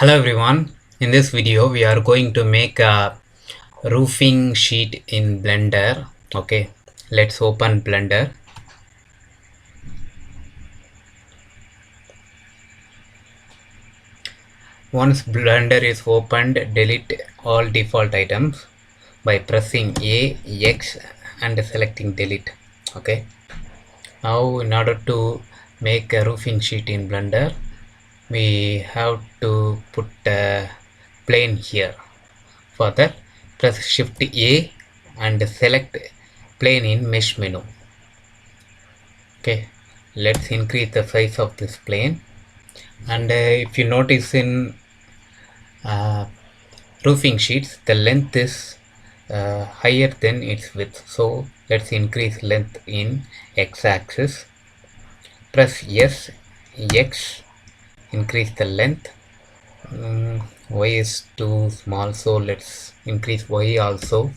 Hello everyone, in this video we are going to make a roofing sheet in Blender. Okay, let's open Blender. Once Blender is opened, delete all default items by pressing A, X and selecting delete. Okay, now in order to make a roofing sheet in Blender, we have to put a plane here. For that, press Shift A and select plane in mesh menu. Okay, let's increase the size of this plane. And if you notice in uh, roofing sheets, the length is higher than its width. So let's increase length in x-axis. Press S, X, increase the length. Y is too small, so let's increase Y also.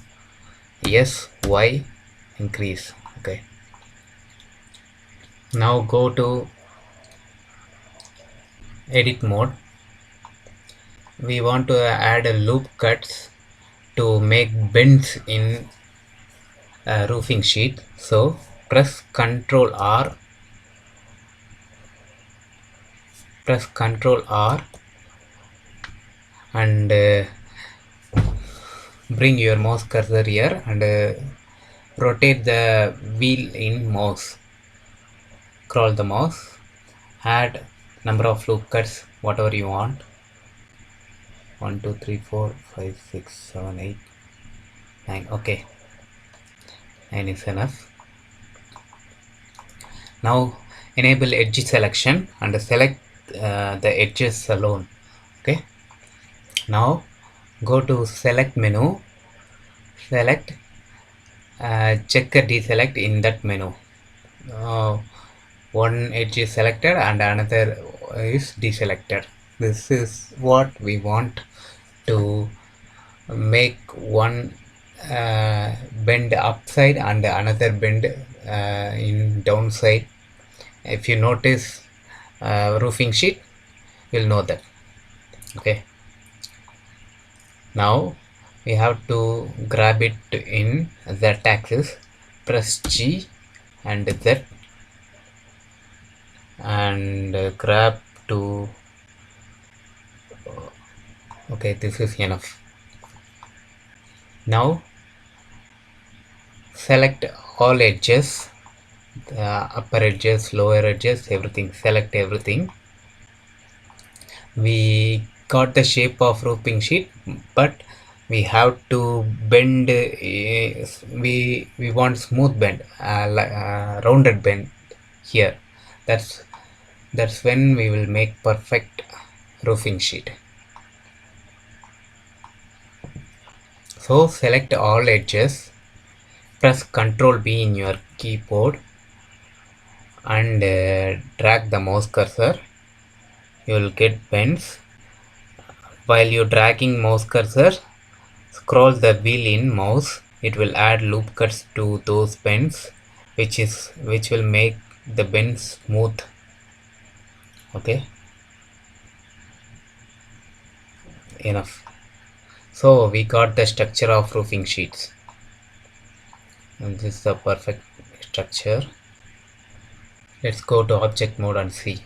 Yes, Y, increase. Okay, now go to edit mode. We want to add a loop cuts to make bends in a roofing sheet. So press Ctrl R, and bring your mouse cursor here and rotate the wheel in mouse. Scroll the mouse, add number of loop cuts whatever you want. 1 2 3 4 5 6 7 8 9. Okay, 9 is enough. Now enable edge selection and select the edges alone. Okay, now go to select menu, select check deselect in that menu. One edge is selected and another is deselected. This is what we want to make one bend upside and another bend in downside. If you notice roofing sheet, you'll know that. Okay, now we have to grab it in Z axis. Press G and Z and grab to. Okay, this is enough. Now select all edges, the upper edges, lower edges, everything. Select everything. We got the shape of roofing sheet, but we have to bend. We want smooth bend, rounded bend here. That's when we will make perfect roofing sheet. So select all edges, press Ctrl B in your keyboard and drag the mouse cursor. You will get bends. While you dragging mouse cursor, scroll the wheel in mouse. It will add loop cuts to those bends, which will make the bends smooth. Okay, enough. So we got the structure of roofing sheets, and this is the perfect structure. Let's go to object mode and see.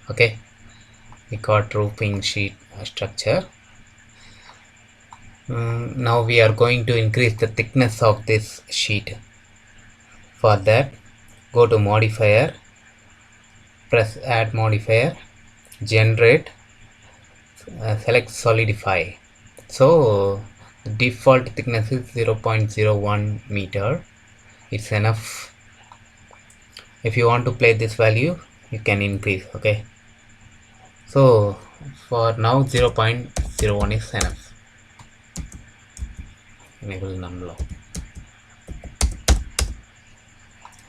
Okay, we got roofing sheet structure. Now we are going to increase the thickness of this sheet. For that, go to modifier, press add modifier, generate, select solidify. So the default thickness is 0.01 meter. It's enough. If you want to play this value, you can increase. Okay, so for now 0.01 is enough. Enable numlock.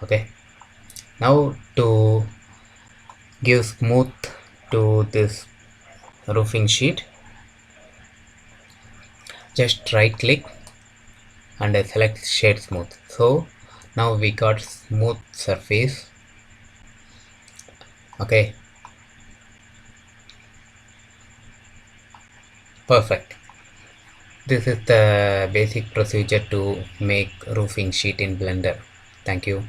Okay, now to give smooth to this roofing sheet, just right click and select shade smooth. So now we got smooth surface. Okay, Perfect. This is the basic procedure to make roofing sheet in Blender. Thank you.